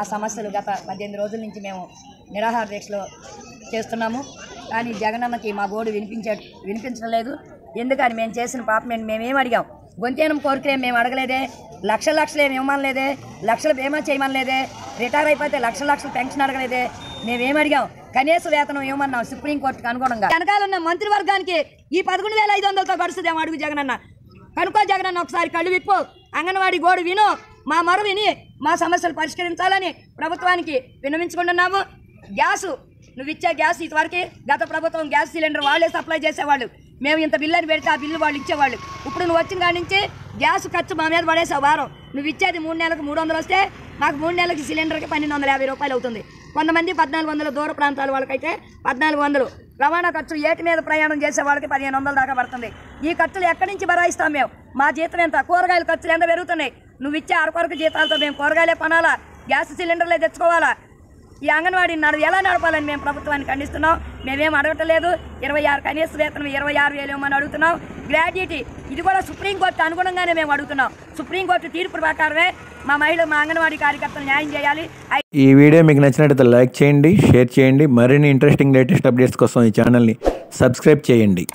మా సమస్యలు గత 18 రోజుల నుంచి మేము నిరాహార దీక్షలో చేస్తున్నాము. కానీ జగనన్నకి మా గోడు వినిపించడం లేదు. ఎందుకని మేము చేసిన పాపం మేమేం అడిగాం? గొంతేనం కోరికలేం మేము అడగలేదే, లక్షలు ఏమి ఇవ్వమనలేదే, లక్షల బీమా చేయమనలేదే, రిటైర్ అయిపోతే లక్షల పెన్షన్ అడగలేదే. మేమేం అడిగాం? కనీస వేతనం ఇవ్వమన్నాం సుప్రీంకోర్టుకు అనుగుణంగా. వెనకాల ఉన్న మంత్రివర్గానికి ఈ 11,500తో గడుస్తుందేమో అడుగు జగనన్న. కనుక్కో జగనన్న, ఒకసారి కళ్ళు విప్పు, అంగన్వాడీ గోడు విను, మా మొర విని మా సమస్యలు పరిష్కరించాలని ప్రభుత్వానికి విన్నవించుకుంటున్నాము. గ్యాసు నువ్వు ఇచ్చే గ్యాస్ ఇంతవరకు గత ప్రభుత్వం గ్యాస్ సిలిండర్ వాళ్ళే సప్లై చేసేవాళ్ళు. మేము ఇంత బిల్లు అని పెడితే ఆ బిల్లు వాళ్ళు ఇచ్చేవాళ్ళు. ఇప్పుడు నువ్వు వచ్చిన కాడి నుంచి గ్యాస్ ఖర్చు మా మీద పడేసావు. వారం నువ్వు ఇచ్చేది 3 నెలలకు 300 వస్తే మాకు 3 నెలలకి సిలిండర్కి 1,250 రూపాయలు అవుతుంది. కొంతమంది 1,400 దూర ప్రాంతాల వాళ్ళకైతే 1,400. రవాణా ఖర్చు ఏటి మీద ప్రయాణం చేసే వాళ్ళకి 1,500 దాకా పడుతుంది. ఈ ఖర్చులు ఎక్కడి నుంచి భరాయిస్తాం మేము? మా జీతం ఎంత? కూరగాయల ఖర్చులు ఎంత పెరుగుతున్నాయి? నువ్వు ఇచ్చే అరకొరకు జీతాలతో మేము కూరగాయలే కొనాలా? గ్యాస్ సిలిండర్లే తెచ్చుకోవాలా? ఈ అంగన్వాడీ ఎలా నడపాలని మేము ప్రభుత్వాన్ని ఖండిస్తున్నాం. మేమేం అడగట్లేదు. 26 కనీస వేతనం 26,000 ఇవ్వమని అడుగుతున్నాం. గ్రాడ్యుయేటీ ఇది కూడా సుప్రీంకోర్టు అనుగుణంగానే మేము అడుగుతున్నాం. సుప్రీంకోర్టు తీర్పు ప్రకారమే మా అంగన్వాడీ కార్యకర్తలు న్యాయం చేయాలి. ఈ వీడియో మీకు నచ్చినట్లయితే లైక్ చేయండి, షేర్ చేయండి. మరిన్ని ఇంట్రెస్టింగ్ లేటెస్ట్ అప్డేట్స్ కోసం ఈ ఛానల్ని సబ్స్క్రైబ్ చేయండి.